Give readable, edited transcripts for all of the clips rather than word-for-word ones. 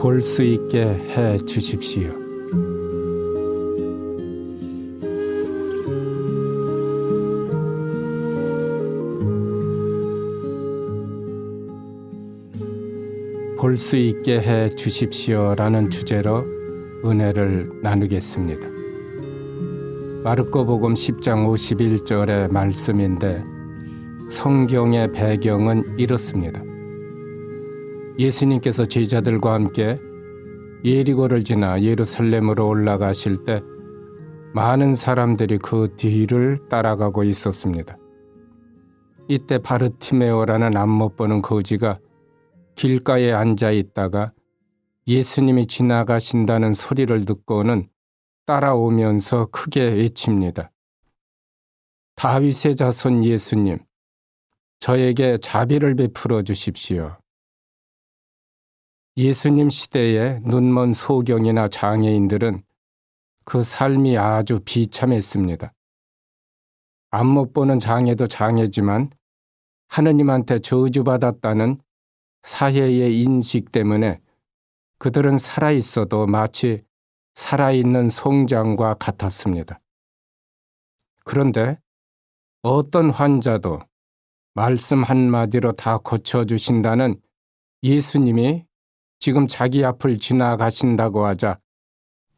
볼 수 있게 해 주십시오. 볼 수 있게 해 주십시오라는 주제로 은혜를 나누겠습니다. 마르코복음 10장 51절의 말씀인데 성경의 배경은 이렇습니다. 예수님께서 제자들과 함께 예리고를 지나 예루살렘으로 올라가실 때 많은 사람들이 그 뒤를 따라가고 있었습니다. 이때 바르티메오라는 안못 보는 거지가 길가에 앉아 있다가 예수님이 지나가신다는 소리를 듣고는 따라오면서 크게 외칩니다. 다윗의 자손 예수님, 저에게 자비를 베풀어 주십시오. 예수님 시대의 눈먼 소경이나 장애인들은 그 삶이 아주 비참했습니다. 안못 보는 장애도 장애지만 하느님한테 저주받았다는 사회의 인식 때문에 그들은 살아있어도 마치 살아있는 송장과 같았습니다. 그런데 어떤 환자도 말씀 한마디로 다 고쳐주신다는 예수님이 지금 자기 앞을 지나가신다고 하자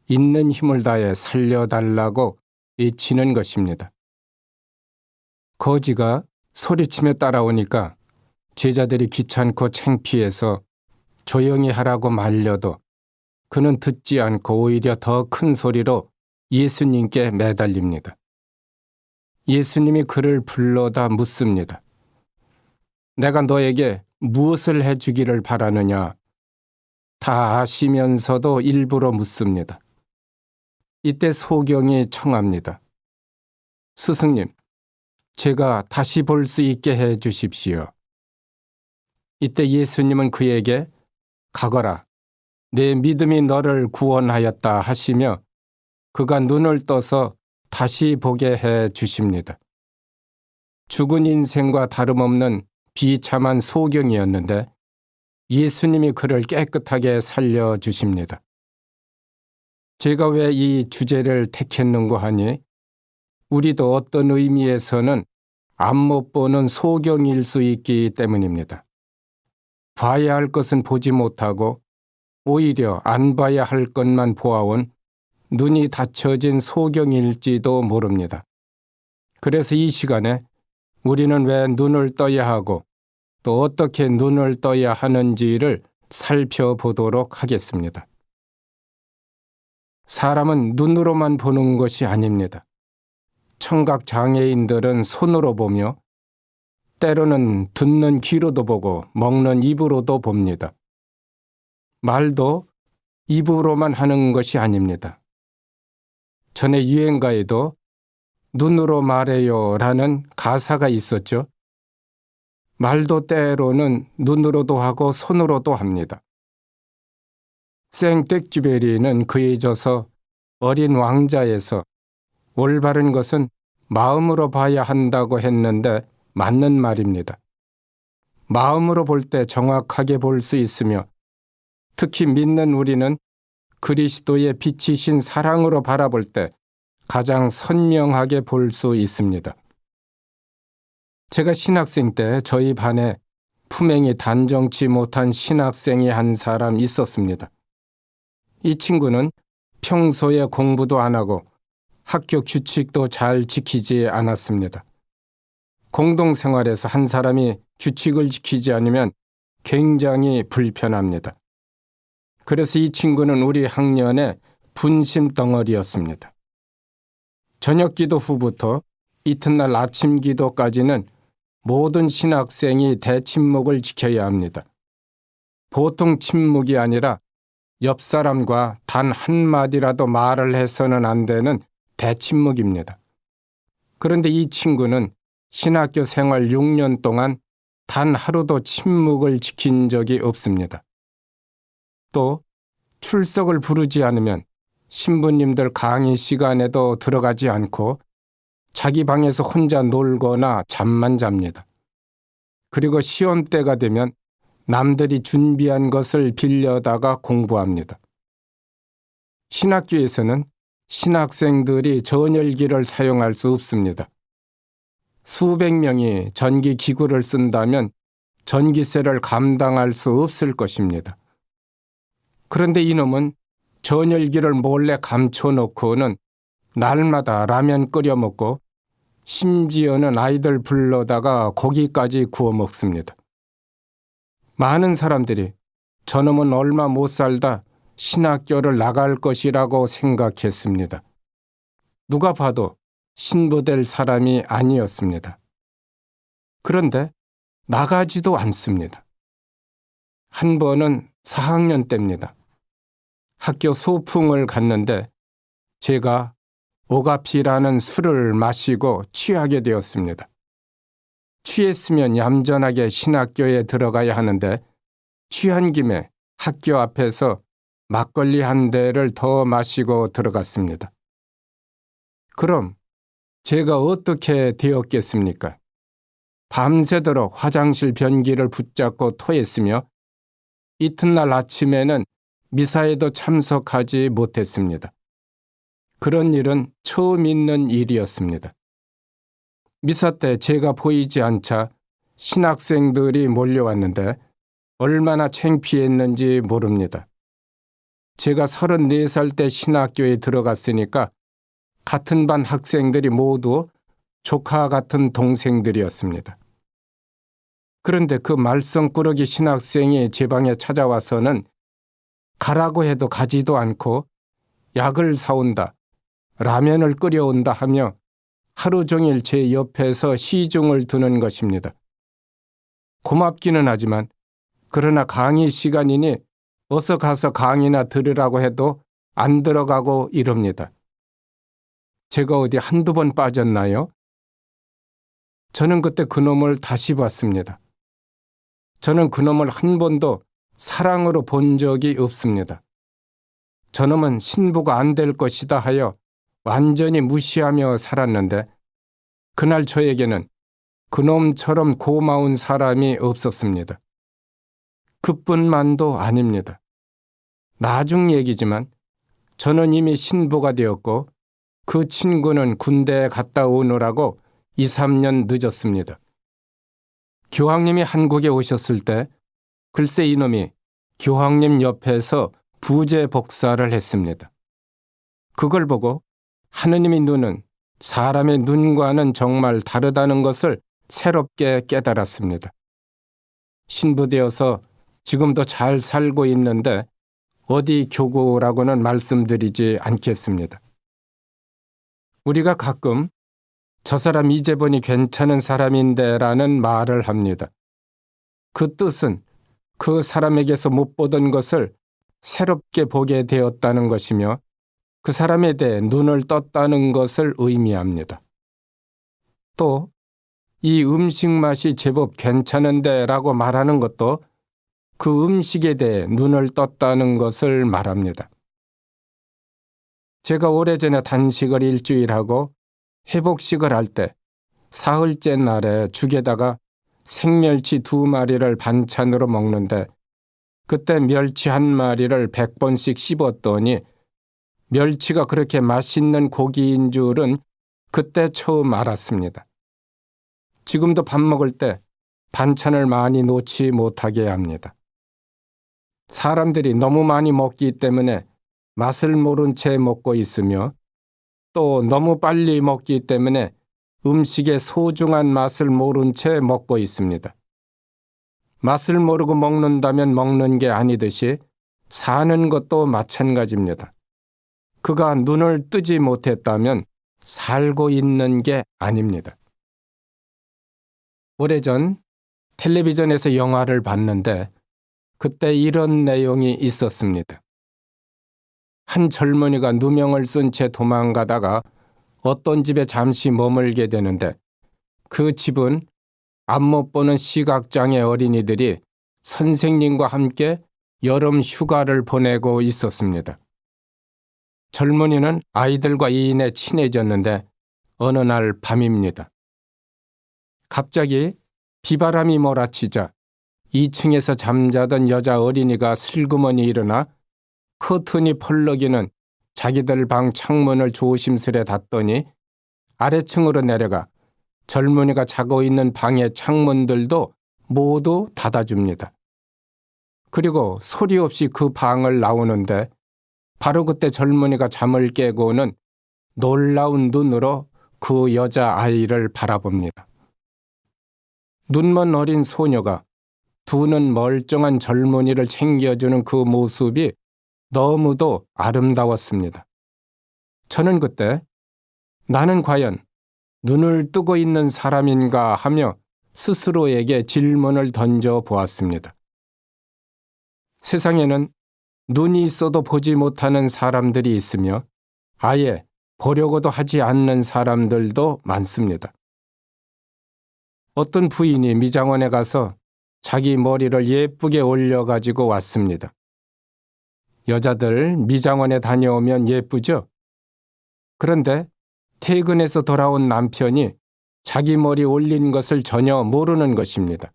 있는 힘을 다해 살려달라고 외치는 것입니다. 거지가 소리치며 따라오니까 제자들이 귀찮고 창피해서 조용히 하라고 말려도 그는 듣지 않고 오히려 더 큰 소리로 예수님께 매달립니다. 예수님이 그를 불러다 묻습니다. 내가 너에게 무엇을 해주기를 바라느냐? 다 아시면서도 일부러 묻습니다. 이때 소경이 청합니다. 스승님, 제가 다시 볼 수 있게 해 주십시오. 이때 예수님은 그에게 가거라, 내 믿음이 너를 구원하였다 하시며 그가 눈을 떠서 다시 보게 해 주십니다. 죽은 인생과 다름없는 비참한 소경이었는데 예수님이 그를 깨끗하게 살려주십니다. 제가 왜 이 주제를 택했는고 하니 우리도 어떤 의미에서는 안못 보는 소경일 수 있기 때문입니다. 봐야 할 것은 보지 못하고 오히려 안 봐야 할 것만 보아온 눈이 닫혀진 소경일지도 모릅니다. 그래서 이 시간에 우리는 왜 눈을 떠야 하고 또 어떻게 눈을 떠야 하는지를 살펴보도록 하겠습니다. 사람은 눈으로만 보는 것이 아닙니다. 청각 장애인들은 손으로 보며 때로는 듣는 귀로도 보고 먹는 입으로도 봅니다. 말도 입으로만 하는 것이 아닙니다. 전에 유행가에도 눈으로 말해요 라는 가사가 있었죠. 말도 때로는 눈으로도 하고 손으로도 합니다. 생텍쥐베리는 그에 져서 어린 왕자에서 올바른 것은 마음으로 봐야 한다고 했는데 맞는 말입니다. 마음으로 볼 때 정확하게 볼 수 있으며 특히 믿는 우리는 그리스도의 빛이신 사랑으로 바라볼 때 가장 선명하게 볼 수 있습니다. 제가 신학생 때 저희 반에 품행이 단정치 못한 신학생이 한 사람 있었습니다. 이 친구는 평소에 공부도 안 하고 학교 규칙도 잘 지키지 않았습니다. 공동생활에서 한 사람이 규칙을 지키지 않으면 굉장히 불편합니다. 그래서 이 친구는 우리 학년의 분심 덩어리였습니다. 저녁 기도 후부터 이튿날 아침 기도까지는 모든 신학생이 대침묵을 지켜야 합니다. 보통 침묵이 아니라 옆 사람과 단 한마디라도 말을 해서는 안 되는 대침묵입니다. 그런데 이 친구는 신학교 생활 6년 동안 단 하루도 침묵을 지킨 적이 없습니다. 또 출석을 부르지 않으면 신부님들 강의 시간에도 들어가지 않고 자기 방에서 혼자 놀거나 잠만 잡니다. 그리고 시험 때가 되면 남들이 준비한 것을 빌려다가 공부합니다. 신학교에서는 신학생들이 전열기를 사용할 수 없습니다. 수백 명이 전기 기구를 쓴다면 전기세를 감당할 수 없을 것입니다. 그런데 이놈은 전열기를 몰래 감춰놓고는 날마다 라면 끓여 먹고 심지어는 아이들 불러다가 고기까지 구워 먹습니다. 많은 사람들이 저놈은 얼마 못 살다 신학교를 나갈 것이라고 생각했습니다. 누가 봐도 신부될 사람이 아니었습니다. 그런데 나가지도 않습니다. 한 번은 4학년 때입니다. 학교 소풍을 갔는데 제가 오가피라는 술을 마시고 취하게 되었습니다. 취했으면 얌전하게 신학교에 들어가야 하는데 취한 김에 학교 앞에서 막걸리 한 대를 더 마시고 들어갔습니다. 그럼 제가 어떻게 되었겠습니까? 밤새도록 화장실 변기를 붙잡고 토했으며 이튿날 아침에는 미사에도 참석하지 못했습니다. 그런 일은 처음 있는 일이었습니다. 미사 때 제가 보이지 않자 신학생들이 몰려왔는데 얼마나 창피했는지 모릅니다. 제가 34살 때 신학교에 들어갔으니까 같은 반 학생들이 모두 조카 같은 동생들이었습니다. 그런데 그 말썽꾸러기 신학생이 제 방에 찾아와서는 가라고 해도 가지도 않고 약을 사온다, 라면을 끓여온다 하며 하루 종일 제 옆에서 시중을 두는 것입니다. 고맙기는 하지만 그러나 강의 시간이니 어서 가서 강의나 들으라고 해도 안 들어가고 이럽니다. 제가 어디 한두 번 빠졌나요? 저는 그때 그놈을 다시 봤습니다. 저는 그놈을 한 번도 사랑으로 본 적이 없습니다. 저놈은 신부가 안 될 것이다 하여 완전히 무시하며 살았는데 그날 저에게는 그놈처럼 고마운 사람이 없었습니다. 그뿐만도 아닙니다. 나중 얘기지만 저는 이미 신부가 되었고 그 친구는 군대에 갔다 오느라고 2, 3년 늦었습니다. 교황님이 한국에 오셨을 때 글쎄 이놈이 교황님 옆에서 부재 복사를 했습니다. 그걸 보고 하느님의 눈은 사람의 눈과는 정말 다르다는 것을 새롭게 깨달았습니다. 신부되어서 지금도 잘 살고 있는데 어디 교구라고는 말씀드리지 않겠습니다. 우리가 가끔 저 사람 이제 보니 괜찮은 사람인데 라는 말을 합니다. 그 뜻은 그 사람에게서 못 보던 것을 새롭게 보게 되었다는 것이며 그 사람에 대해 눈을 떴다는 것을 의미합니다. 또 이 음식 맛이 제법 괜찮은데 라고 말하는 것도 그 음식에 대해 눈을 떴다는 것을 말합니다. 제가 오래전에 단식을 일주일하고 회복식을 할 때 사흘째 날에 죽에다가 생멸치 2마리를 반찬으로 먹는데 그때 멸치 1마리를 100번씩 씹었더니 멸치가 그렇게 맛있는 고기인 줄은 그때 처음 알았습니다. 지금도 밥 먹을 때 반찬을 많이 놓지 못하게 합니다. 사람들이 너무 많이 먹기 때문에 맛을 모른 채 먹고 있으며 또 너무 빨리 먹기 때문에 음식의 소중한 맛을 모른 채 먹고 있습니다. 맛을 모르고 먹는다면 먹는 게 아니듯이 사는 것도 마찬가지입니다. 그가 눈을 뜨지 못했다면 살고 있는 게 아닙니다. 오래전 텔레비전에서 영화를 봤는데 그때 이런 내용이 있었습니다. 한 젊은이가 누명을 쓴 채 도망가다가 어떤 집에 잠시 머물게 되는데 그 집은 앞 못 보는 시각장애 어린이들이 선생님과 함께 여름 휴가를 보내고 있었습니다. 젊은이는 아이들과 이인에 친해졌는데 어느 날 밤입니다. 갑자기 비바람이 몰아치자 2층에서 잠자던 여자 어린이가 슬그머니 일어나 커튼이 펄럭이는 자기들 방 창문을 조심스레 닫더니 아래층으로 내려가 젊은이가 자고 있는 방의 창문들도 모두 닫아줍니다. 그리고 소리 없이 그 방을 나오는데 바로 그때 젊은이가 잠을 깨고는 놀라운 눈으로 그 여자아이를 바라봅니다. 눈먼 어린 소녀가 두 눈 멀쩡한 젊은이를 챙겨주는 그 모습이 너무도 아름다웠습니다. 저는 그때 나는 과연 눈을 뜨고 있는 사람인가 하며 스스로에게 질문을 던져 보았습니다. 세상에는 눈이 있어도 보지 못하는 사람들이 있으며 아예 보려고도 하지 않는 사람들도 많습니다. 어떤 부인이 미장원에 가서 자기 머리를 예쁘게 올려가지고 왔습니다. 여자들 미장원에 다녀오면 예쁘죠? 그런데 퇴근해서 돌아온 남편이 자기 머리 올린 것을 전혀 모르는 것입니다.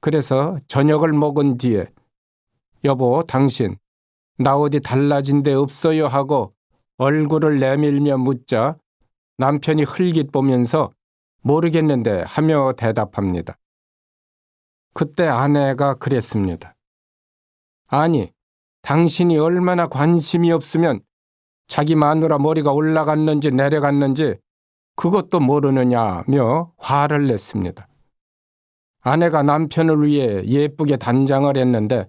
그래서 저녁을 먹은 뒤에 여보, 당신 나 어디 달라진 데 없어요 하고 얼굴을 내밀며 묻자 남편이 흘깃 보면서 모르겠는데 하며 대답합니다. 그때 아내가 그랬습니다. 아니, 당신이 얼마나 관심이 없으면 자기 마누라 머리가 올라갔는지 내려갔는지 그것도 모르느냐며 화를 냈습니다. 아내가 남편을 위해 예쁘게 단장을 했는데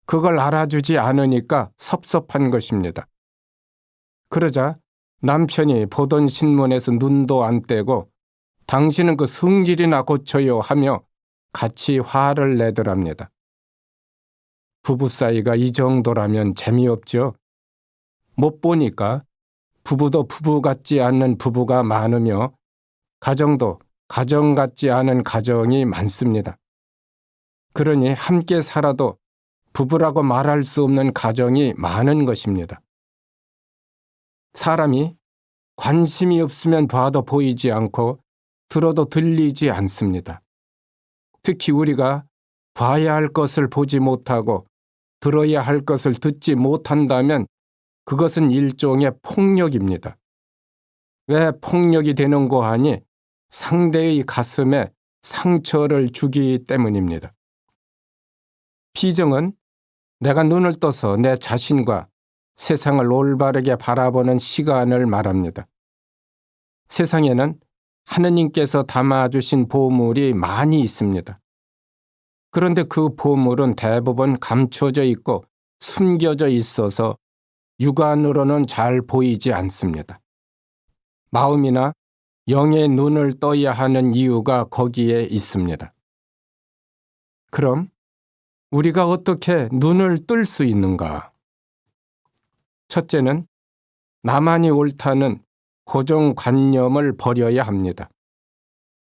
그걸 알아주지 않으니까 섭섭한 것입니다. 그러자 남편이 보던 신문에서 눈도 안 떼고 당신은 그 성질이나 고쳐요 하며 같이 화를 내더랍니다. 부부 사이가 이 정도라면 재미없죠. 못 보니까 부부도 부부 같지 않는 부부가 많으며 가정도 가정 같지 않은 가정이 많습니다. 그러니 함께 살아도 부부라고 말할 수 없는 가정이 많은 것입니다. 사람이 관심이 없으면 봐도 보이지 않고 들어도 들리지 않습니다. 특히 우리가 봐야 할 것을 보지 못하고 들어야 할 것을 듣지 못한다면 그것은 일종의 폭력입니다. 왜 폭력이 되는고 하니 상대의 가슴에 상처를 주기 때문입니다. 비정은 내가 눈을 떠서 내 자신과 세상을 올바르게 바라보는 시간을 말합니다. 세상에는 하느님께서 담아주신 보물이 많이 있습니다. 그런데 그 보물은 대부분 감춰져 있고 숨겨져 있어서 육안으로는 잘 보이지 않습니다. 마음이나 영의 눈을 떠야 하는 이유가 거기에 있습니다. 그럼 우리가 어떻게 눈을 뜰 수 있는가? 첫째는 나만이 옳다는 고정관념을 버려야 합니다.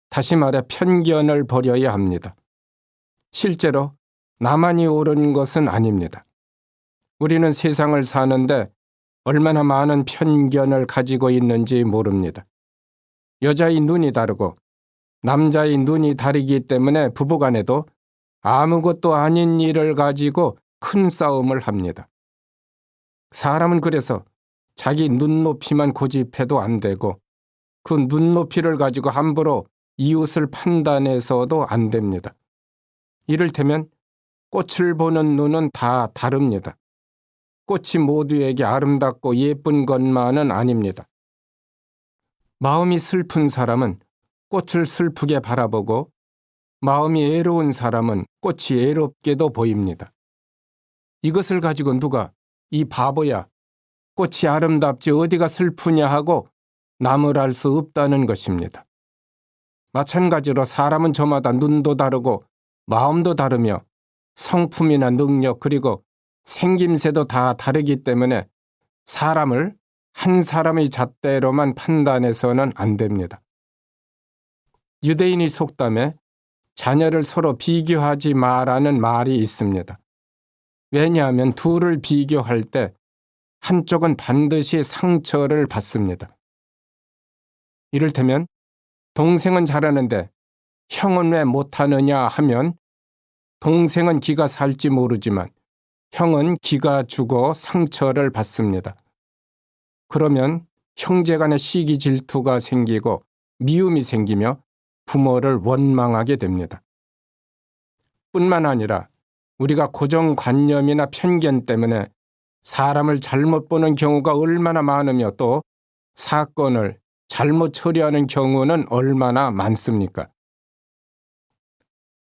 다시 말해 편견을 버려야 합니다. 실제로 나만이 옳은 것은 아닙니다. 우리는 세상을 사는데 얼마나 많은 편견을 가지고 있는지 모릅니다. 여자의 눈이 다르고 남자의 눈이 다르기 때문에 부부간에도 아무것도 아닌 일을 가지고 큰 싸움을 합니다. 사람은 그래서 자기 눈높이만 고집해도 안 되고 그 눈높이를 가지고 함부로 이웃을 판단해서도 안 됩니다. 이를테면 꽃을 보는 눈은 다 다릅니다. 꽃이 모두에게 아름답고 예쁜 것만은 아닙니다. 마음이 슬픈 사람은 꽃을 슬프게 바라보고 마음이 애로운 사람은 꽃이 애롭게도 보입니다. 이것을 가지고 누가 이 바보야, 꽃이 아름답지 어디가 슬프냐 하고 나무랄 수 없다는 것입니다. 마찬가지로 사람은 저마다 눈도 다르고 마음도 다르며 성품이나 능력 그리고 생김새도 다 다르기 때문에 사람을 한 사람의 잣대로만 판단해서는 안 됩니다. 유대인이 속담에 자녀를 서로 비교하지 마라는 말이 있습니다. 왜냐하면 둘을 비교할 때 한쪽은 반드시 상처를 받습니다. 이를테면 동생은 잘하는데 형은 왜 못하느냐 하면 동생은 기가 살지 모르지만 형은 기가 죽어 상처를 받습니다. 그러면 형제 간의 시기 질투가 생기고 미움이 생기며 부모를 원망하게 됩니다. 뿐만 아니라 우리가 고정관념이나 편견 때문에 사람을 잘못 보는 경우가 얼마나 많으며 또 사건을 잘못 처리하는 경우는 얼마나 많습니까?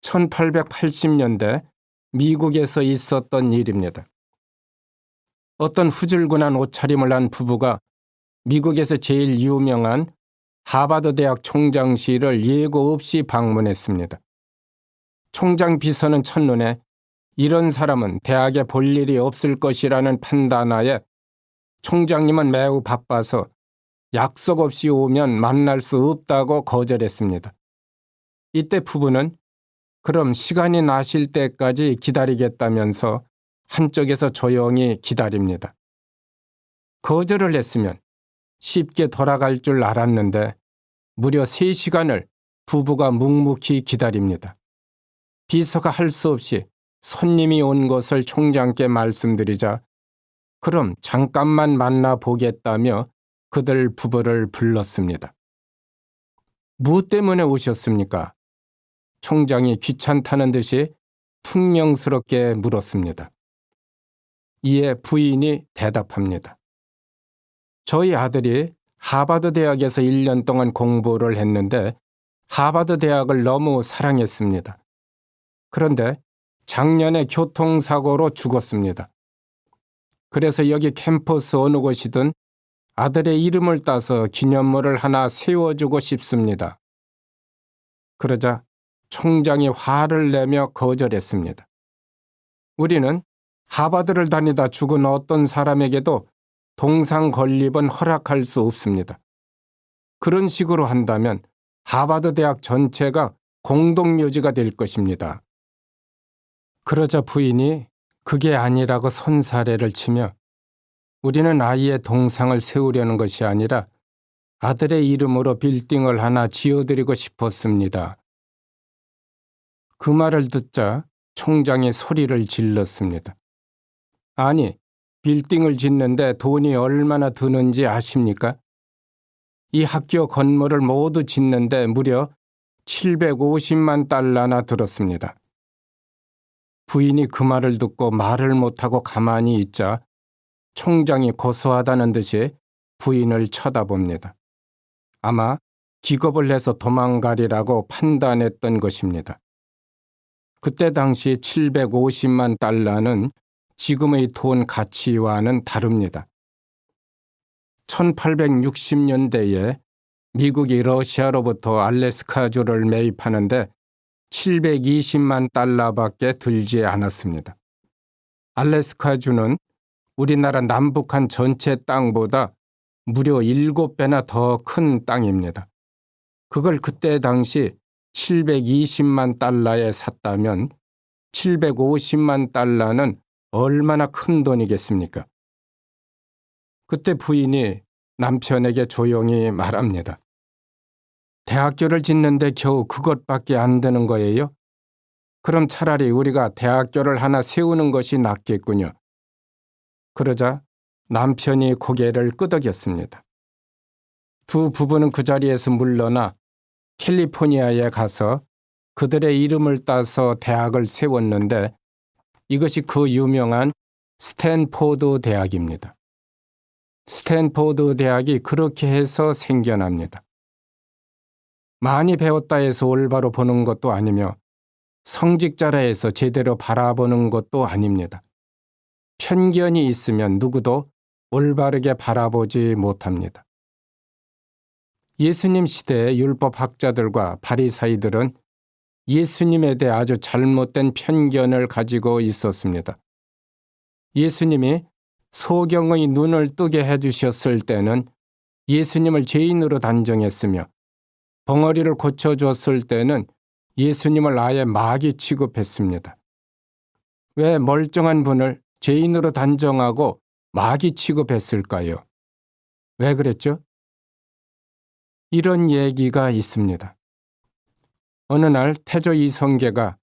1880년대 미국에서 있었던 일입니다. 어떤 후줄근한 옷차림을 한 부부가 미국에서 제일 유명한 하버드 대학 총장실을 예고 없이 방문했습니다. 총장 비서는 첫눈에 이런 사람은 대학에 볼 일이 없을 것이라는 판단하에 총장님은 매우 바빠서 약속 없이 오면 만날 수 없다고 거절했습니다. 이때 부부는 그럼 시간이 나실 때까지 기다리겠다면서 한쪽에서 조용히 기다립니다. 거절을 했으면 쉽게 돌아갈 줄 알았는데 무려 3시간을 부부가 묵묵히 기다립니다. 비서가 할 수 없이 손님이 온 것을 총장께 말씀드리자 그럼 잠깐만 만나보겠다며 그들 부부를 불렀습니다. 무엇 때문에 오셨습니까? 총장이 귀찮다는 듯이 퉁명스럽게 물었습니다. 이에 부인이 대답합니다. 저희 아들이 하버드 대학에서 1년 동안 공부를 했는데 하버드 대학을 너무 사랑했습니다. 그런데 작년에 교통사고로 죽었습니다. 그래서 여기 캠퍼스 어느 곳이든 아들의 이름을 따서 기념물을 하나 세워주고 싶습니다. 그러자 총장이 화를 내며 거절했습니다. 우리는 하버드를 다니다 죽은 어떤 사람에게도 동상 건립은 허락할 수 없습니다. 그런 식으로 한다면 하버드 대학 전체가 공동묘지가 될 것입니다. 그러자 부인이 그게 아니라고 손사래를 치며 우리는 아이의 동상을 세우려는 것이 아니라 아들의 이름으로 빌딩을 하나 지어드리고 싶었습니다. 그 말을 듣자 총장이 소리를 질렀습니다. 아니, 빌딩을 짓는데 돈이 얼마나 드는지 아십니까? 이 학교 건물을 모두 짓는데 무려 750만 달러나 들었습니다. 부인이 그 말을 듣고 말을 못하고 가만히 있자 총장이 고소하다는 듯이 부인을 쳐다봅니다. 아마 기겁을 해서 도망가리라고 판단했던 것입니다. 그때 당시 750만 달러는 지금의 돈 가치와는 다릅니다. 1860년대에 미국이 러시아로부터 알래스카주를 매입하는데 720만 달러밖에 들지 않았습니다. 알래스카주는 우리나라 남북한 전체 땅보다 무려 7배나 더 큰 땅입니다. 그걸 그때 당시 720만 달러에 샀다면 750만 달러는 얼마나 큰 돈이겠습니까? 그때 부인이 남편에게 조용히 말합니다. 대학교를 짓는데 겨우 그것밖에 안 되는 거예요? 그럼 차라리 우리가 대학교를 하나 세우는 것이 낫겠군요. 그러자 남편이 고개를 끄덕였습니다. 두 부부는 그 자리에서 물러나 캘리포니아에 가서 그들의 이름을 따서 대학을 세웠는데 이것이 그 유명한 스탠포드 대학입니다. 스탠포드 대학이 그렇게 해서 생겨납니다. 많이 배웠다 해서 올바로 보는 것도 아니며 성직자라 해서 제대로 바라보는 것도 아닙니다. 편견이 있으면 누구도 올바르게 바라보지 못합니다. 예수님 시대의 율법학자들과 바리사이들은 예수님에 대해 아주 잘못된 편견을 가지고 있었습니다. 예수님이 소경의 눈을 뜨게 해주셨을 때는 예수님을 죄인으로 단정했으며 벙어리를 고쳐줬을 때는 예수님을 아예 마귀 취급했습니다. 왜 멀쩡한 분을 죄인으로 단정하고 마귀 취급했을까요? 왜 그랬죠? 이런 얘기가 있습니다. 어느 날 태조 이성계가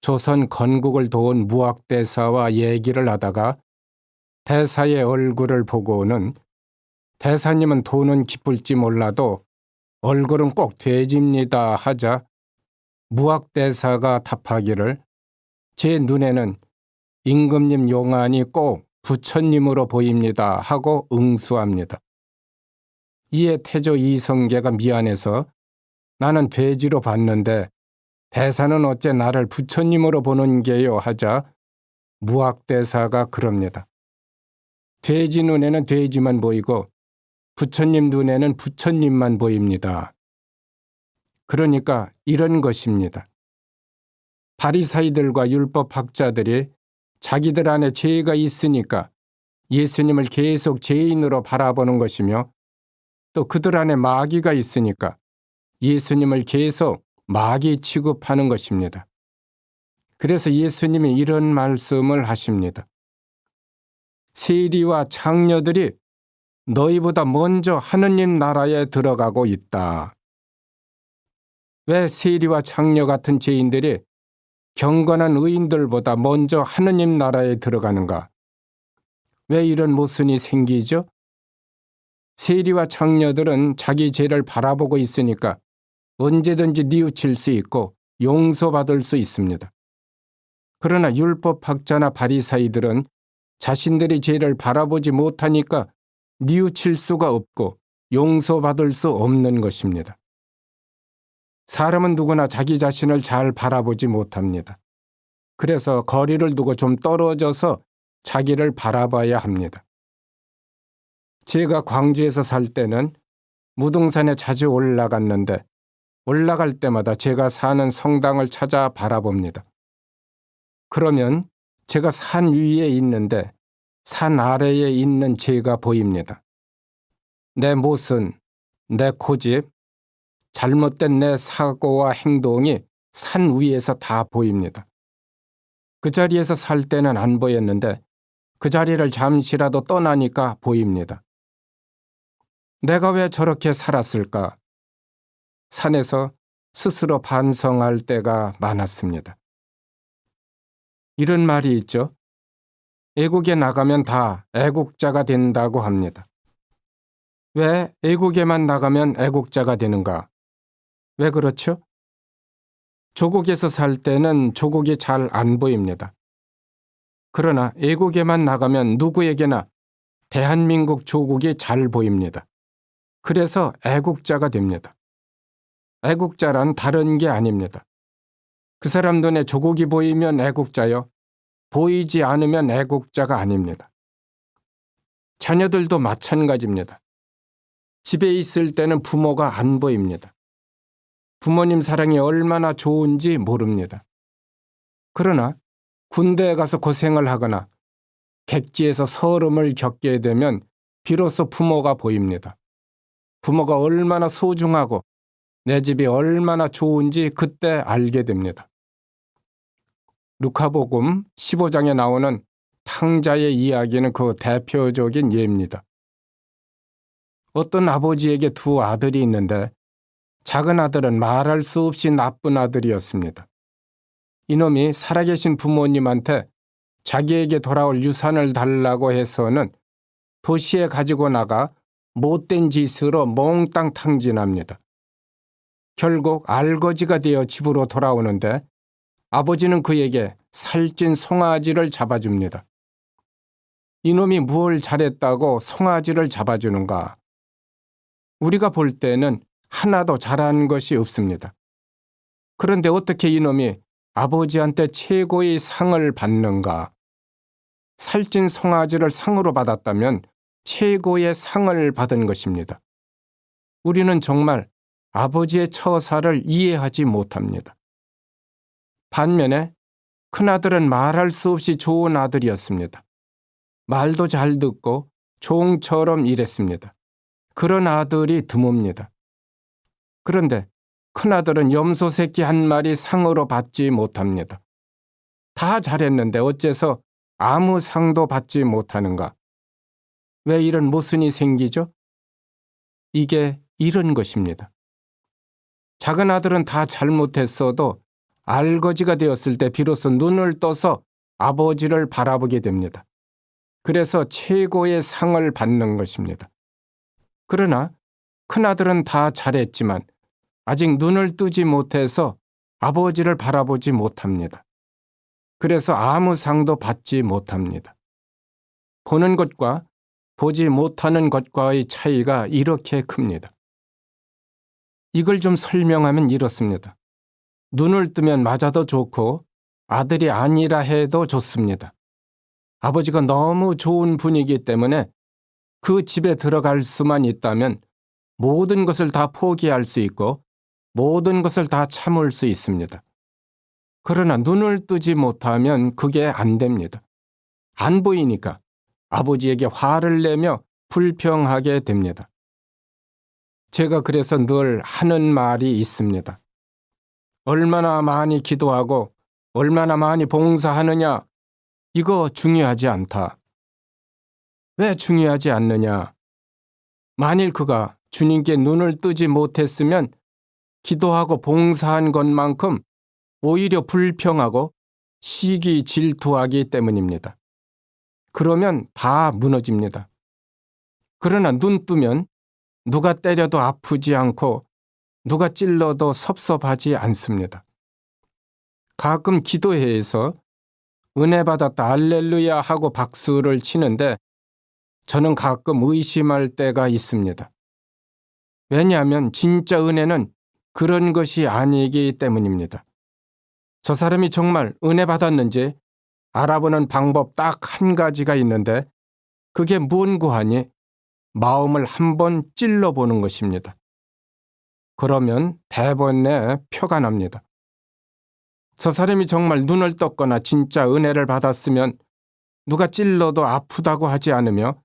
조선 건국을 도운 무학대사와 얘기를 하다가 대사의 얼굴을 보고는 대사님은 돈은 기쁠지 몰라도 얼굴은 꼭 돼지입니다 하자 무학대사가 답하기를 제 눈에는 임금님 용안이 꼭 부처님으로 보입니다 하고 응수합니다. 이에 태조 이성계가 미안해서 나는 돼지로 봤는데 대사는 어째 나를 부처님으로 보는 게요 하자 무학대사가 그럽니다. 돼지 눈에는 돼지만 보이고 부처님 눈에는 부처님만 보입니다. 그러니까 이런 것입니다. 바리사이들과 율법학자들이 자기들 안에 죄가 있으니까 예수님을 계속 죄인으로 바라보는 것이며 또 그들 안에 마귀가 있으니까 예수님을 계속 마귀 취급하는 것입니다. 그래서 예수님이 이런 말씀을 하십니다. 세리와 창녀들이 너희보다 먼저 하느님 나라에 들어가고 있다. 왜 세리와 창녀 같은 죄인들이 경건한 의인들보다 먼저 하느님 나라에 들어가는가? 왜 이런 모순이 생기죠? 세리와 창녀들은 자기 죄를 바라보고 있으니까 언제든지 뉘우칠 수 있고 용서받을 수 있습니다. 그러나 율법학자나 바리사이들은 자신들이 죄를 바라보지 못하니까 뉘우칠 수가 없고 용서받을 수 없는 것입니다. 사람은 누구나 자기 자신을 잘 바라보지 못합니다. 그래서 거리를 두고 좀 떨어져서 자기를 바라봐야 합니다. 제가 광주에서 살 때는 무등산에 자주 올라갔는데 올라갈 때마다 제가 사는 성당을 찾아 바라봅니다. 그러면 제가 산 위에 있는데 산 아래에 있는 제가 보입니다. 내 모습, 내 고집, 잘못된 내 사고와 행동이 산 위에서 다 보입니다. 그 자리에서 살 때는 안 보였는데 그 자리를 잠시라도 떠나니까 보입니다. 내가 왜 저렇게 살았을까? 산에서 스스로 반성할 때가 많았습니다. 이런 말이 있죠. 애국에 나가면 다 애국자가 된다고 합니다. 왜 애국에만 나가면 애국자가 되는가? 왜 그렇죠? 조국에서 살 때는 조국이 잘 안 보입니다. 그러나 애국에만 나가면 누구에게나 대한민국 조국이 잘 보입니다. 그래서 애국자가 됩니다. 애국자란 다른 게 아닙니다. 그 사람 눈에 조국이 보이면 애국자요. 보이지 않으면 애국자가 아닙니다. 자녀들도 마찬가지입니다. 집에 있을 때는 부모가 안 보입니다. 부모님 사랑이 얼마나 좋은지 모릅니다. 그러나 군대에 가서 고생을 하거나 객지에서 서름을 겪게 되면 비로소 부모가 보입니다. 부모가 얼마나 소중하고 내 집이 얼마나 좋은지 그때 알게 됩니다. 루카복음 15장에 나오는 탕자의 이야기는 그 대표적인 예입니다. 어떤 아버지에게 두 아들이 있는데 작은 아들은 말할 수 없이 나쁜 아들이었습니다. 이놈이 살아계신 부모님한테 자기에게 돌아올 유산을 달라고 해서는 도시에 가지고 나가 못된 짓으로 몽땅 탕진합니다. 결국 알거지가 되어 집으로 돌아오는데 아버지는 그에게 살찐 송아지를 잡아줍니다. 이놈이 무엇을 잘했다고 송아지를 잡아주는가? 우리가 볼 때는 하나도 잘한 것이 없습니다. 그런데 어떻게 이놈이 아버지한테 최고의 상을 받는가? 살찐 송아지를 상으로 받았다면 최고의 상을 받은 것입니다. 우리는 정말 아버지의 처사를 이해하지 못합니다. 반면에 큰아들은 말할 수 없이 좋은 아들이었습니다. 말도 잘 듣고 종처럼 일했습니다. 그런 아들이 드뭅니다. 그런데 큰아들은 염소 새끼 한 마리 상으로 받지 못합니다. 다 잘했는데 어째서 아무 상도 받지 못하는가? 왜 이런 모순이 생기죠? 이게 이런 것입니다. 작은 아들은 다 잘못했어도 알거지가 되었을 때 비로소 눈을 떠서 아버지를 바라보게 됩니다. 그래서 최고의 상을 받는 것입니다. 그러나 큰아들은 다 잘했지만 아직 눈을 뜨지 못해서 아버지를 바라보지 못합니다. 그래서 아무 상도 받지 못합니다. 보는 것과 보지 못하는 것과의 차이가 이렇게 큽니다. 이걸 좀 설명하면 이렇습니다. 눈을 뜨면 맞아도 좋고 아들이 아니라 해도 좋습니다. 아버지가 너무 좋은 분이기 때문에 그 집에 들어갈 수만 있다면 모든 것을 다 포기할 수 있고 모든 것을 다 참을 수 있습니다. 그러나 눈을 뜨지 못하면 그게 안 됩니다. 안 보이니까 아버지에게 화를 내며 불평하게 됩니다. 제가 그래서 늘 하는 말이 있습니다. 얼마나 많이 기도하고 얼마나 많이 봉사하느냐, 이거 중요하지 않다. 왜 중요하지 않느냐? 만일 그가 주님께 눈을 뜨지 못했으면 기도하고 봉사한 것만큼 오히려 불평하고 시기 질투하기 때문입니다. 그러면 다 무너집니다. 그러나 눈 뜨면 누가 때려도 아프지 않고 누가 찔러도 섭섭하지 않습니다. 가끔 기도회에서 은혜 받았다 할렐루야 하고 박수를 치는데 저는 가끔 의심할 때가 있습니다. 왜냐하면 진짜 은혜는 그런 것이 아니기 때문입니다. 저 사람이 정말 은혜 받았는지 알아보는 방법 딱 한 가지가 있는데 그게 뭔고 하니 마음을 한번 찔러보는 것입니다. 그러면 대번에 표가 납니다. 저 사람이 정말 눈을 떴거나 진짜 은혜를 받았으면 누가 찔러도 아프다고 하지 않으며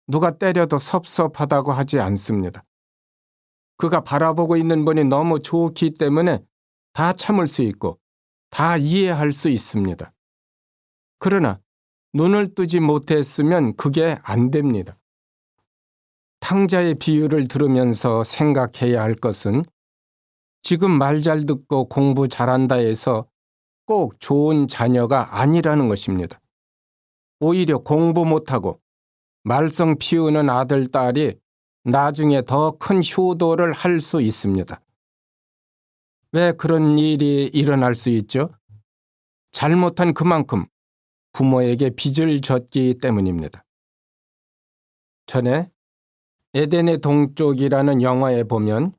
누가 때려도 섭섭하다고 하지 않습니다. 그가 바라보고 있는 분이 너무 좋기 때문에 다 참을 수 있고 다 이해할 수 있습니다. 그러나 눈을 뜨지 못했으면 그게 안 됩니다. 탕자의 비유를 들으면서 생각해야 할 것은 지금 말 잘 듣고 공부 잘한다 해서 꼭 좋은 자녀가 아니라는 것입니다. 오히려 공부 못하고 말썽 피우는 아들, 딸이 나중에 더 큰 효도를 할 수 있습니다. 왜 그런 일이 일어날 수 있죠? 잘못한 그만큼 부모에게 빚을 졌기 때문입니다. 전에 에덴의 동쪽이라는 영화에 보면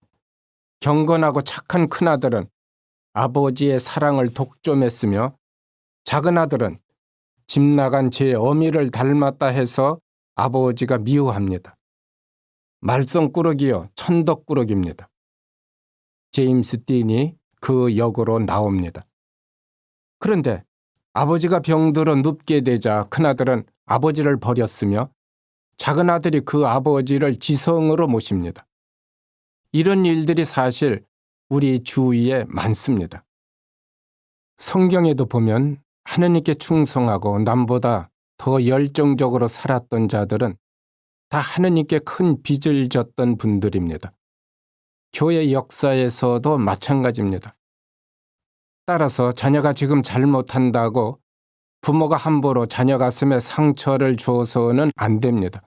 경건하고 착한 큰아들은 아버지의 사랑을 독점했으며 작은 아들은 집 나간 제 어미를 닮았다 해서 아버지가 미워합니다. 말썽꾸러기요, 천덕꾸러기입니다. 제임스 딘이 그 역으로 나옵니다. 그런데 아버지가 병들어 눕게 되자 큰아들은 아버지를 버렸으며 작은 아들이 그 아버지를 지성으로 모십니다. 이런 일들이 사실 우리 주위에 많습니다. 성경에도 보면 하느님께 충성하고 남보다 더 열정적으로 살았던 자들은 다 하느님께 큰 빚을 졌던 분들입니다. 교회 역사에서도 마찬가지입니다. 따라서 자녀가 지금 잘못한다고 부모가 함부로 자녀 가슴에 상처를 줘서는 안 됩니다.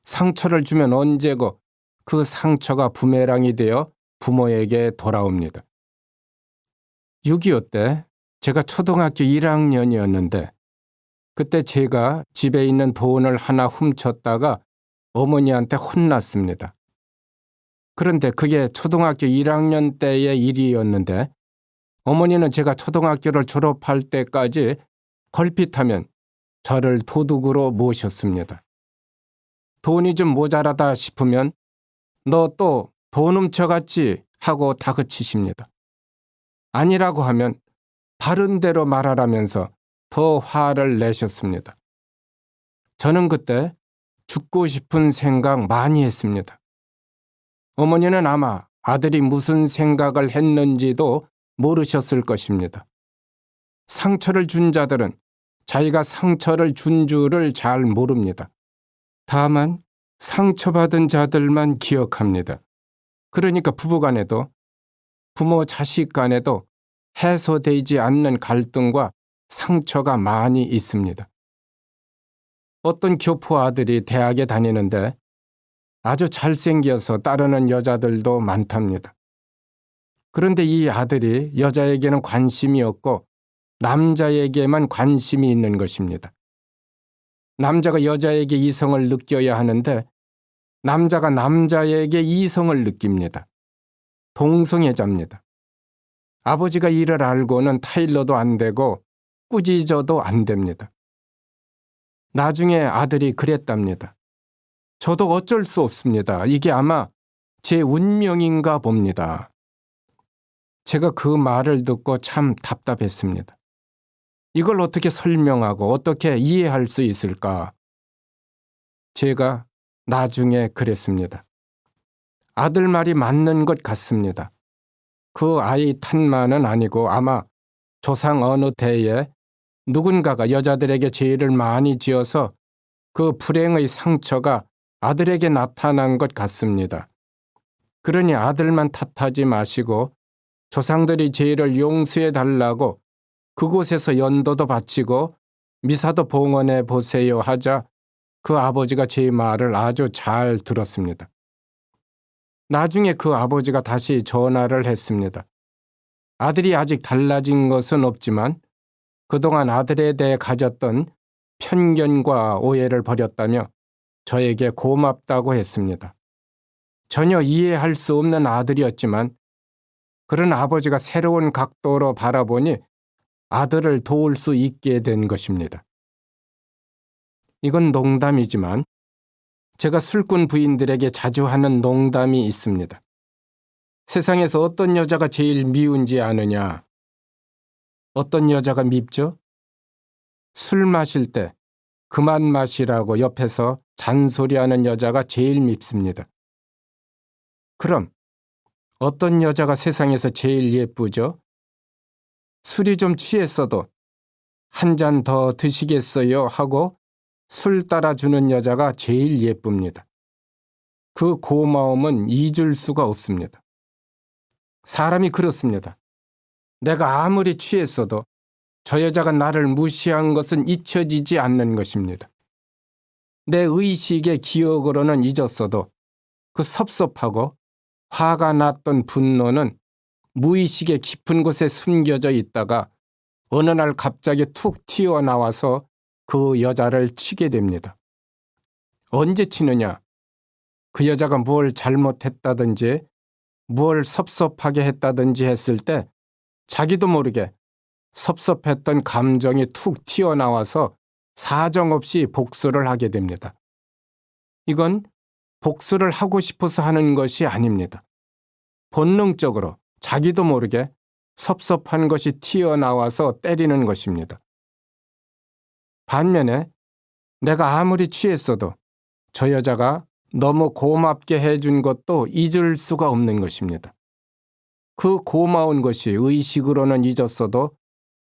상처를 주면 언제고 그 상처가 부메랑이 되어 부모에게 돌아옵니다. 6.25 때 제가 초등학교 1학년이었는데 그때 제가 집에 있는 돈을 하나 훔쳤다가 어머니한테 혼났습니다. 그런데 그게 초등학교 1학년 때의 일이었는데 어머니는 제가 초등학교를 졸업할 때까지 걸핏하면 저를 도둑으로 모셨습니다. 돈이 좀 모자라다 싶으면 너 또 돈 훔쳐갔지 하고 다그치십니다. 아니라고 하면 바른 대로 말하라면서 더 화를 내셨습니다. 저는 그때 죽고 싶은 생각 많이 했습니다. 어머니는 아마 아들이 무슨 생각을 했는지도 모르셨을 것입니다. 상처를 준 자들은 자기가 상처를 준 줄을 잘 모릅니다. 다만 상처받은 자들만 기억합니다. 그러니까 부부간에도 부모 자식 간에도 해소되지 않는 갈등과 상처가 많이 있습니다. 어떤 교포 아들이 대학에 다니는데 아주 잘생겨서 따르는 여자들도 많답니다. 그런데 이 아들이 여자에게는 관심이 없고 남자에게만 관심이 있는 것입니다. 남자가 여자에게 이성을 느껴야 하는데 남자가 남자에게 이성을 느낍니다. 동성애자입니다. 아버지가 이를 알고는 타일러도 안 되고 꾸짖어도 안 됩니다. 나중에 아들이 그랬답니다. 저도 어쩔 수 없습니다. 이게 아마 제 운명인가 봅니다. 제가 그 말을 듣고 참 답답했습니다. 이걸 어떻게 설명하고 어떻게 이해할 수 있을까? 제가 나중에 그랬습니다. 아들 말이 맞는 것 같습니다. 그 아이 탓만은 아니고 아마 조상 어느 때에 누군가가 여자들에게 죄를 많이 지어서 그 불행의 상처가 아들에게 나타난 것 같습니다. 그러니 아들만 탓하지 마시고 조상들이 죄를 용서해 달라고 그곳에서 연도도 바치고 미사도 봉헌해 보세요 하자 그 아버지가 제 말을 아주 잘 들었습니다. 나중에 그 아버지가 다시 전화를 했습니다. 아들이 아직 달라진 것은 없지만 그동안 아들에 대해 가졌던 편견과 오해를 버렸다며 저에게 고맙다고 했습니다. 전혀 이해할 수 없는 아들이었지만 그런 아버지가 새로운 각도로 바라보니 아들을 도울 수 있게 된 것입니다. 이건 농담이지만 제가 술꾼 부인들에게 자주 하는 농담이 있습니다. 세상에서 어떤 여자가 제일 미운지 아느냐? 어떤 여자가 밉죠? 술 마실 때 그만 마시라고 옆에서 잔소리하는 여자가 제일 밉습니다. 그럼 어떤 여자가 세상에서 제일 예쁘죠? 술이 좀 취했어도 한 잔 더 드시겠어요 하고 술 따라주는 여자가 제일 예쁩니다. 그 고마움은 잊을 수가 없습니다. 사람이 그렇습니다. 내가 아무리 취했어도 저 여자가 나를 무시한 것은 잊혀지지 않는 것입니다. 내 의식의 기억으로는 잊었어도 그 섭섭하고 화가 났던 분노는 무의식의 깊은 곳에 숨겨져 있다가 어느 날 갑자기 툭 튀어나와서 그 여자를 치게 됩니다. 언제 치느냐? 그 여자가 뭘 잘못했다든지 뭘 섭섭하게 했다든지 했을 때 자기도 모르게 섭섭했던 감정이 툭 튀어나와서 사정없이 복수를 하게 됩니다. 이건 복수를 하고 싶어서 하는 것이 아닙니다. 본능적으로 자기도 모르게 섭섭한 것이 튀어나와서 때리는 것입니다. 반면에 내가 아무리 취했어도 저 여자가 너무 고맙게 해준 것도 잊을 수가 없는 것입니다. 그 고마운 것이 의식으로는 잊었어도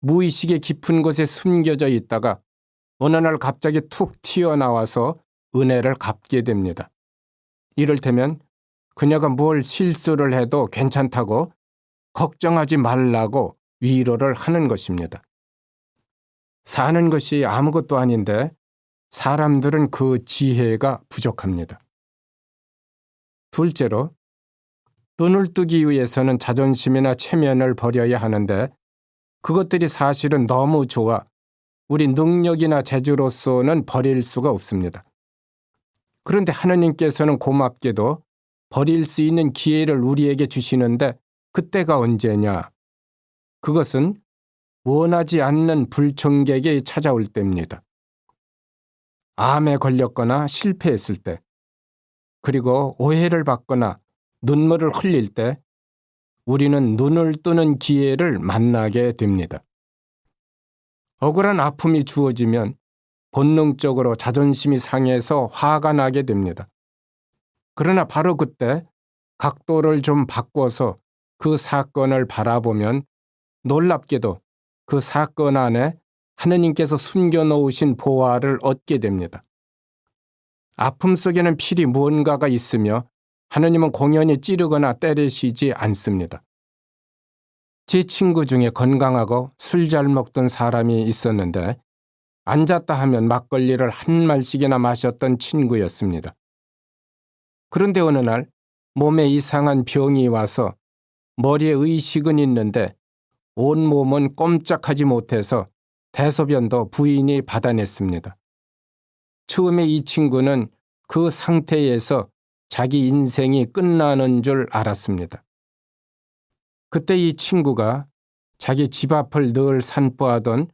무의식의 깊은 곳에 숨겨져 있다가 어느 날 갑자기 툭 튀어나와서 은혜를 갚게 됩니다. 이를테면 그녀가 뭘 실수를 해도 괜찮다고 걱정하지 말라고 위로를 하는 것입니다. 사는 것이 아무것도 아닌데 사람들은 그 지혜가 부족합니다. 둘째로, 눈을 뜨기 위해서는 자존심이나 체면을 버려야 하는데 그것들이 사실은 너무 좋아 우리 능력이나 재주로서는 버릴 수가 없습니다. 그런데 하느님께서는 고맙게도 버릴 수 있는 기회를 우리에게 주시는데 그때가 언제냐? 그것은 원하지 않는 불청객이 찾아올 때입니다. 암에 걸렸거나 실패했을 때, 그리고 오해를 받거나 눈물을 흘릴 때 우리는 눈을 뜨는 기회를 만나게 됩니다. 억울한 아픔이 주어지면 본능적으로 자존심이 상해서 화가 나게 됩니다. 그러나 바로 그때 각도를 좀 바꿔서 그 사건을 바라보면 놀랍게도 그 사건 안에 하느님께서 숨겨놓으신 보화를 얻게 됩니다. 아픔 속에는 필히 무언가가 있으며 하느님은 공연히 찌르거나 때리시지 않습니다. 제 친구 중에 건강하고 술 잘 먹던 사람이 있었는데 앉았다 하면 막걸리를 한 말씩이나 마셨던 친구였습니다. 그런데 어느 날 몸에 이상한 병이 와서 머리에 의식은 있는데 온몸은 꼼짝하지 못해서 대소변도 부인이 받아냈습니다. 처음에 이 친구는 그 상태에서 자기 인생이 끝나는 줄 알았습니다. 그때 이 친구가 자기 집 앞을 늘 산보하던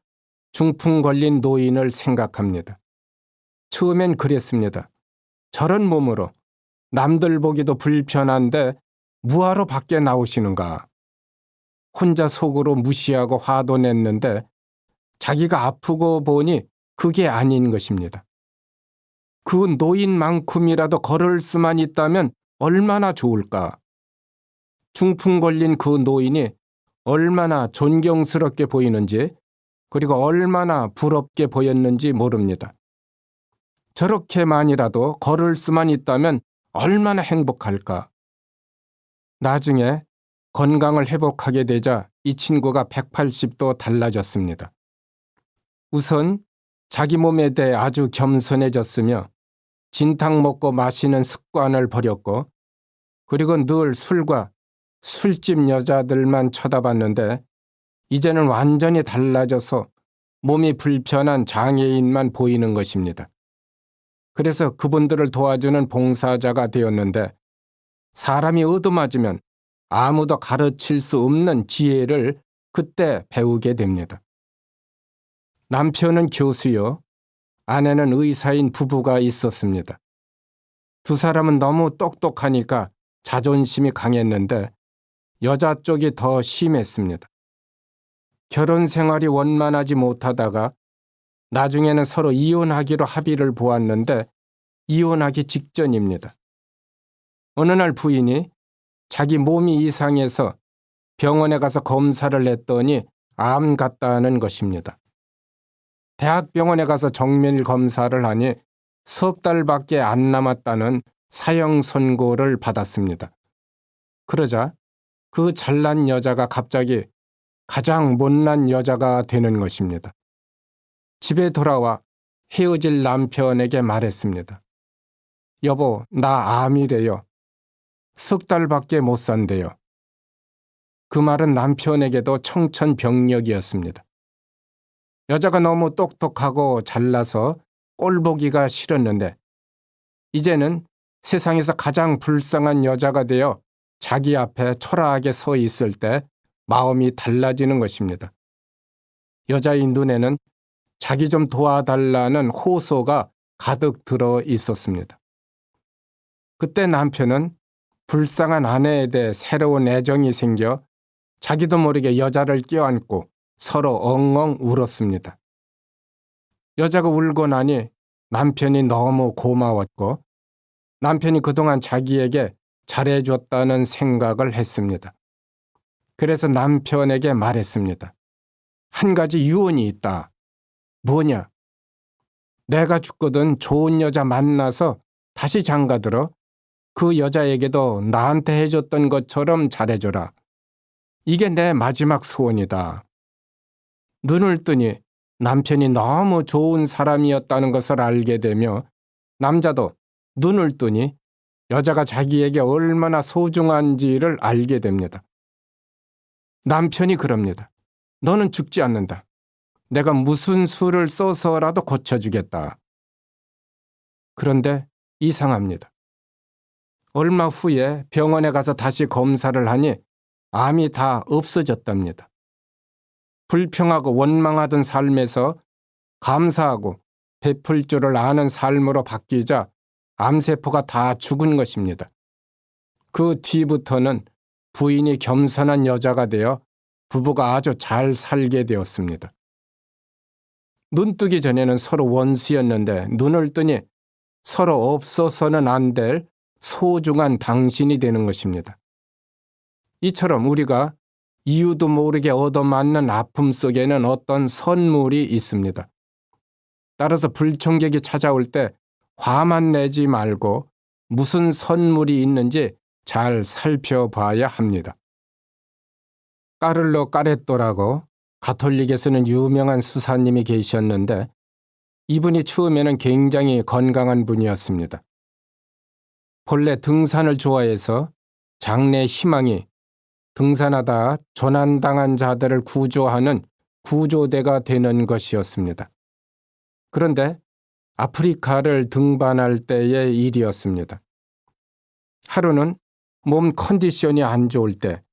중풍 걸린 노인을 생각합니다. 처음엔 그랬습니다. 저런 몸으로 남들 보기도 불편한데 뭐하러 밖에 나오시는가. 혼자 속으로 무시하고 화도 냈는데 자기가 아프고 보니 그게 아닌 것입니다. 그 노인만큼이라도 걸을 수만 있다면 얼마나 좋을까. 중풍 걸린 그 노인이 얼마나 존경스럽게 보이는지 그리고 얼마나 부럽게 보였는지 모릅니다. 저렇게만이라도 걸을 수만 있다면 얼마나 행복할까. 나중에 건강을 회복하게 되자 이 친구가 180도 달라졌습니다. 우선 자기 몸에 대해 아주 겸손해졌으며 진탕 먹고 마시는 습관을 버렸고 그리고 늘 술과 술집 여자들만 쳐다봤는데 이제는 완전히 달라져서 몸이 불편한 장애인만 보이는 것입니다. 그래서 그분들을 도와주는 봉사자가 되었는데 사람이 얻어맞으면 아무도 가르칠 수 없는 지혜를 그때 배우게 됩니다. 남편은 교수요, 아내는 의사인 부부가 있었습니다. 두 사람은 너무 똑똑하니까 자존심이 강했는데 여자 쪽이 더 심했습니다. 결혼 생활이 원만하지 못하다가 나중에는 서로 이혼하기로 합의를 보았는데 이혼하기 직전입니다. 어느 날 부인이 자기 몸이 이상해서 병원에 가서 검사를 했더니 암 같다는 것입니다. 대학병원에 가서 정밀 검사를 하니 석 달밖에 안 남았다는 사형 선고를 받았습니다. 그러자 그 잘난 여자가 갑자기 가장 못난 여자가 되는 것입니다. 집에 돌아와 헤어질 남편에게 말했습니다. 여보, 나 암이래요. 석 달밖에 못 산대요. 그 말은 남편에게도 청천벽력이었습니다. 여자가 너무 똑똑하고 잘나서 꼴보기가 싫었는데 이제는 세상에서 가장 불쌍한 여자가 되어 자기 앞에 초라하게 서 있을 때 마음이 달라지는 것입니다. 여자의 눈에는 자기 좀 도와달라는 호소가 가득 들어 있었습니다. 그때 남편은 불쌍한 아내에 대해 새로운 애정이 생겨 자기도 모르게 여자를 껴안고 서로 엉엉 울었습니다. 여자가 울고 나니 남편이 너무 고마웠고 남편이 그동안 자기에게 잘해줬다는 생각을 했습니다. 그래서 남편에게 말했습니다. 한 가지 유언이 있다. 뭐냐? 내가 죽거든 좋은 여자 만나서 다시 장가들어 그 여자에게도 나한테 해줬던 것처럼 잘해줘라. 이게 내 마지막 소원이다. 눈을 뜨니 남편이 너무 좋은 사람이었다는 것을 알게 되며 남자도 눈을 뜨니 여자가 자기에게 얼마나 소중한지를 알게 됩니다. 남편이 그럽니다. 너는 죽지 않는다. 내가 무슨 수를 써서라도 고쳐주겠다. 그런데 이상합니다. 얼마 후에 병원에 가서 다시 검사를 하니 암이 다 없어졌답니다. 불평하고 원망하던 삶에서 감사하고 베풀 줄을 아는 삶으로 바뀌자 암세포가 다 죽은 것입니다. 그 뒤부터는 부인이 겸손한 여자가 되어 부부가 아주 잘 살게 되었습니다. 눈 뜨기 전에는 서로 원수였는데 눈을 뜨니 서로 없어서는 안 될 소중한 당신이 되는 것입니다. 이처럼 우리가 이유도 모르게 얻어맞는 아픔 속에는 어떤 선물이 있습니다. 따라서 불청객이 찾아올 때 화만 내지 말고 무슨 선물이 있는지 잘 살펴봐야 합니다. 까를로 까레토라고 가톨릭에서는 유명한 수사님이 계셨는데 이분이 처음에는 굉장히 건강한 분이었습니다. 본래 등산을 좋아해서 장래 희망이 등산하다 조난당한 자들을 구조하는 구조대가 되는 것이었습니다. 그런데 아프리카를 등반할 때의 일이었습니다. 하루는 몸 컨디션이 안 좋을 때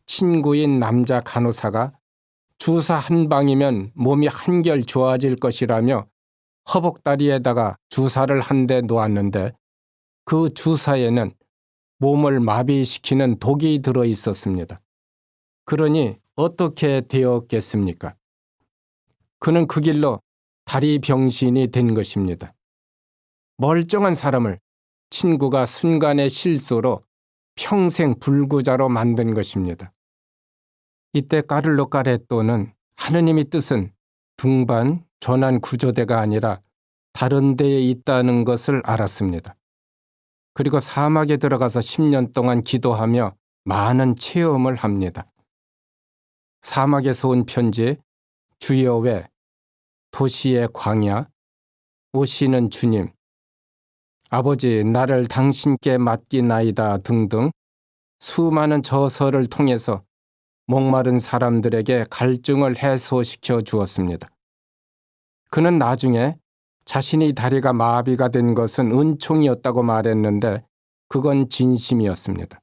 친구인 남자 간호사가 주사 한 방이면 몸이 한결 좋아질 것이라며 허벅다리에다가 주사를 한 대 놓았는데 그 주사에는 몸을 마비시키는 독이 들어 있었습니다. 그러니 어떻게 되었겠습니까? 그는 그 길로 다리 병신이 된 것입니다. 멀쩡한 사람을 친구가 순간의 실수로 평생 불구자로 만든 것입니다. 이때 까를로 까레토는 하느님의 뜻은 등반 조난 구조대가 아니라 다른 데에 있다는 것을 알았습니다. 그리고 사막에 들어가서 10년 동안 기도하며 많은 체험을 합니다. 사막에서 온 편지, 주여 왜, 도시의 광야, 오시는 주님, 아버지 나를 당신께 맡기나이다 등등 수많은 저서를 통해서 목마른 사람들에게 갈증을 해소시켜 주었습니다. 그는 나중에 자신의 다리가 마비가 된 것은 은총이었다고 말했는데 그건 진심이었습니다.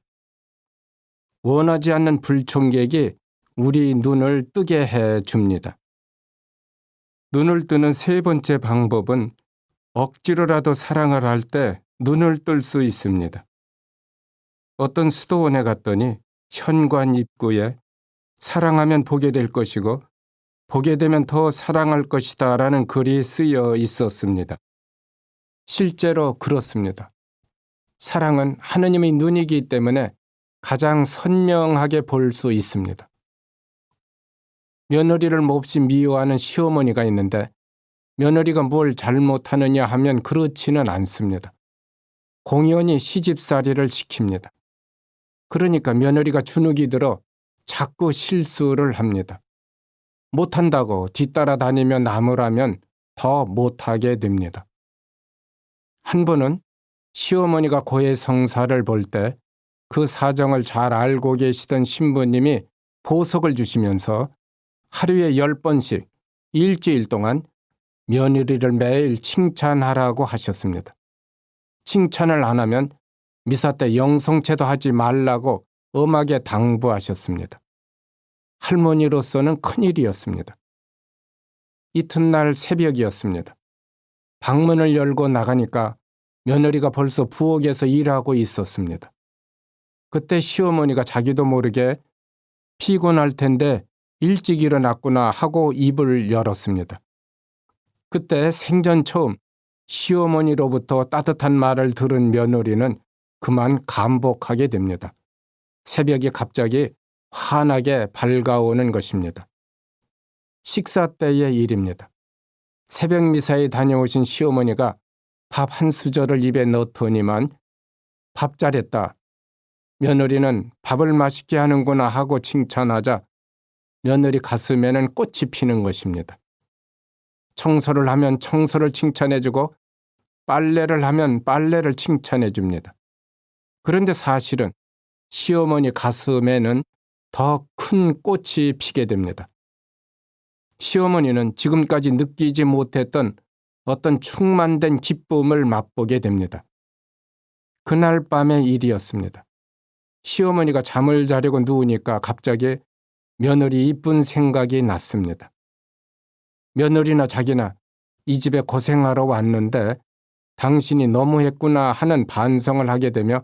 원하지 않는 불청객이 우리 눈을 뜨게 해 줍니다. 눈을 뜨는 세 번째 방법은 억지로라도 사랑을 할 때 눈을 뜰 수 있습니다. 어떤 수도원에 갔더니 현관 입구에 사랑하면 보게 될 것이고 보게 되면 더 사랑할 것이다 라는 글이 쓰여 있었습니다. 실제로 그렇습니다. 사랑은 하느님의 눈이기 때문에 가장 선명하게 볼 수 있습니다. 며느리를 몹시 미워하는 시어머니가 있는데 며느리가 뭘 잘못하느냐 하면 그렇지는 않습니다. 공연히 시집살이를 시킵니다. 그러니까 며느리가 주눅이 들어 자꾸 실수를 합니다. 못한다고 뒤따라 다니며 나무라면 더 못하게 됩니다. 한 번은 시어머니가 고해성사를 볼 때 그 사정을 잘 알고 계시던 신부님이 보석을 주시면서 하루에 10번씩 일주일 동안 며느리를 매일 칭찬하라고 하셨습니다. 칭찬을 안 하면 미사 때 영성체도 하지 말라고 엄하게 당부하셨습니다. 할머니로서는 큰일이었습니다. 이튿날 새벽이었습니다. 방문을 열고 나가니까 며느리가 벌써 부엌에서 일하고 있었습니다. 그때 시어머니가 자기도 모르게 피곤할 텐데 일찍 일어났구나 하고 입을 열었습니다. 그때 생전 처음 시어머니로부터 따뜻한 말을 들은 며느리는 그만 감복하게 됩니다. 새벽이 갑자기 환하게 밝아오는 것입니다. 식사 때의 일입니다. 새벽 미사에 다녀오신 시어머니가 밥 한 수저를 입에 넣더니만 밥 잘했다. 며느리는 밥을 맛있게 하는구나 하고 칭찬하자 며느리 가슴에는 꽃이 피는 것입니다. 청소를 하면 청소를 칭찬해주고 빨래를 하면 빨래를 칭찬해줍니다. 그런데 사실은 시어머니 가슴에는 더 큰 꽃이 피게 됩니다. 시어머니는 지금까지 느끼지 못했던 어떤 충만된 기쁨을 맛보게 됩니다. 그날 밤의 일이었습니다. 시어머니가 잠을 자려고 누우니까 갑자기 며느리 이쁜 생각이 났습니다. 며느리나 자기나 이 집에 고생하러 왔는데 당신이 너무했구나 하는 반성을 하게 되며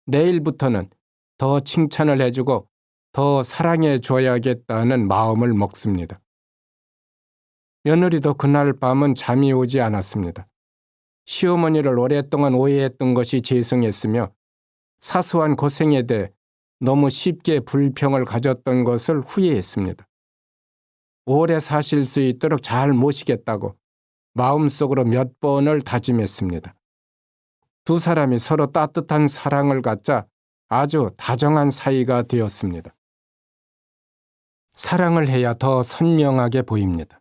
내일부터는 더 칭찬을 해주고 더 사랑해 줘야겠다는 마음을 먹습니다. 며느리도 그날 밤은 잠이 오지 않았습니다. 시어머니를 오랫동안 오해했던 것이 죄송했으며 사소한 고생에 대해 너무 쉽게 불평을 가졌던 것을 후회했습니다. 오래 사실 수 있도록 잘 모시겠다고 마음속으로 몇 번을 다짐했습니다. 두 사람이 서로 따뜻한 사랑을 갖자 아주 다정한 사이가 되었습니다. 사랑을 해야 더 선명하게 보입니다.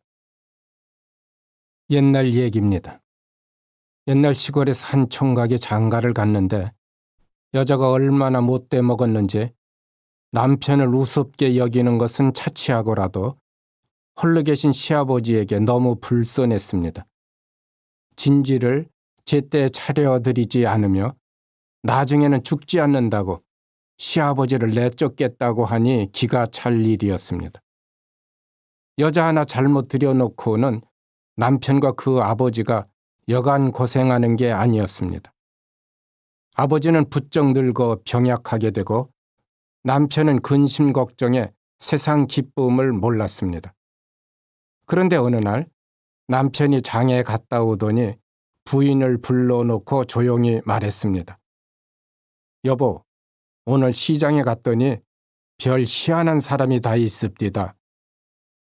옛날 얘기입니다. 옛날 시골에서 한 총각이 장가를 갔는데 여자가 얼마나 못돼 먹었는지 남편을 우습게 여기는 것은 차치하고라도 홀로 계신 시아버지에게 너무 불손했습니다. 진지를 제때 차려드리지 않으며 나중에는 죽지 않는다고 시아버지를 내쫓겠다고 하니 기가 찰 일이었습니다. 여자 하나 잘못 들여놓고는 남편과 그 아버지가 여간 고생하는 게 아니었습니다. 아버지는 부쩍 늙어 병약하게 되고 남편은 근심 걱정에 세상 기쁨을 몰랐습니다. 그런데 어느 날 남편이 장에 갔다 오더니 부인을 불러놓고 조용히 말했습니다. 여보, 오늘 시장에 갔더니 별 희한한 사람이 다 있습디다.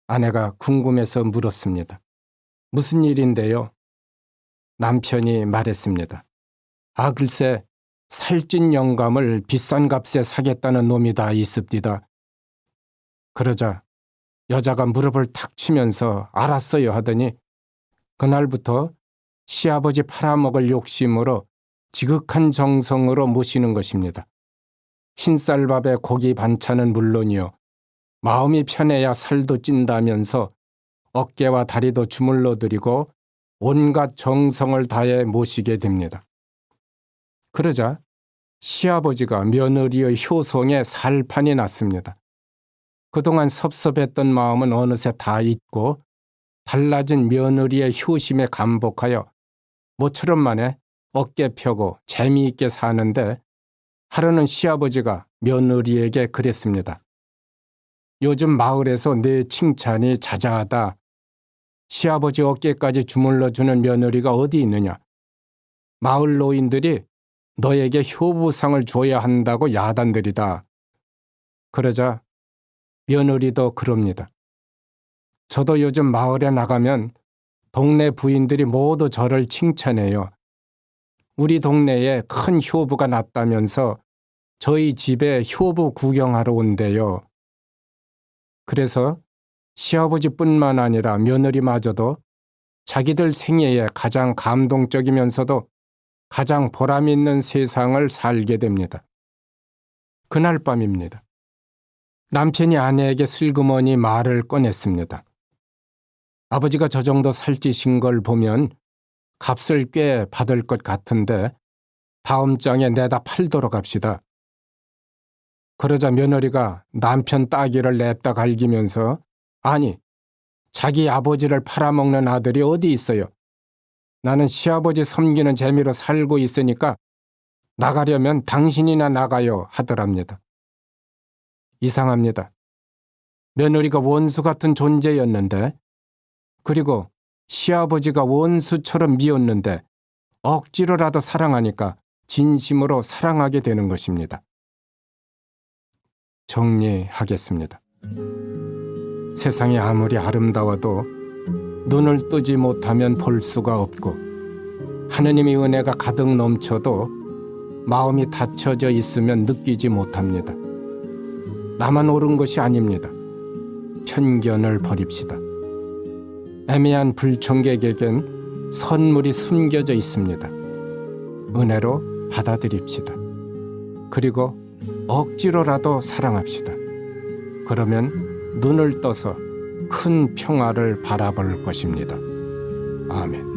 아내가 궁금해서 물었습니다. 무슨 일인데요? 남편이 말했습니다. 아, 글쎄 살찐 영감을 비싼 값에 사겠다는 놈이 다 있습디다. 그러자 여자가 무릎을 탁 치면서 알았어요 하더니 그날부터 시아버지 팔아먹을 욕심으로 지극한 정성으로 모시는 것입니다. 흰쌀밥에 고기 반찬은 물론이요. 마음이 편해야 살도 찐다면서 어깨와 다리도 주물러 드리고 온갖 정성을 다해 모시게 됩니다. 그러자 시아버지가 며느리의 효성에 살판이 났습니다. 그동안 섭섭했던 마음은 어느새 다 잊고 달라진 며느리의 효심에 감복하여 모처럼 만에 어깨 펴고 재미있게 사는데 하루는 시아버지가 며느리에게 그랬습니다. 요즘 마을에서 내 칭찬이 자자하다. 시아버지 어깨까지 주물러주는 며느리가 어디 있느냐. 마을 노인들이 너에게 효부상을 줘야 한다고 야단들이다. 그러자 며느리도 그럽니다. 저도 요즘 마을에 나가면 동네 부인들이 모두 저를 칭찬해요. 우리 동네에 큰 효부가 났다면서 저희 집에 효부 구경하러 온대요. 그래서 시아버지뿐만 아니라 며느리마저도 자기들 생애에 가장 감동적이면서도 가장 보람 있는 세상을 살게 됩니다. 그날 밤입니다. 남편이 아내에게 슬그머니 말을 꺼냈습니다. 아버지가 저 정도 살찌신 걸 보면 값을 꽤 받을 것 같은데 다음 장에 내다 팔도록 합시다. 그러자 며느리가 남편 따귀를 냅다 갈기면서 아니, 자기 아버지를 팔아먹는 아들이 어디 있어요? 나는 시아버지 섬기는 재미로 살고 있으니까 나가려면 당신이나 나가요 하더랍니다. 이상합니다. 며느리가 원수 같은 존재였는데 그리고 시아버지가 원수처럼 미웠는데 억지로라도 사랑하니까 진심으로 사랑하게 되는 것입니다. 정리하겠습니다. 세상이 아무리 아름다워도 눈을 뜨지 못하면 볼 수가 없고 하느님의 은혜가 가득 넘쳐도 마음이 닫혀져 있으면 느끼지 못합니다. 나만 옳은 것이 아닙니다. 편견을 버립시다. 애매한 불청객에겐 선물이 숨겨져 있습니다. 은혜로 받아들입시다. 그리고 억지로라도 사랑합시다. 그러면 눈을 떠서 큰 평화를 바라볼 것입니다. 아멘.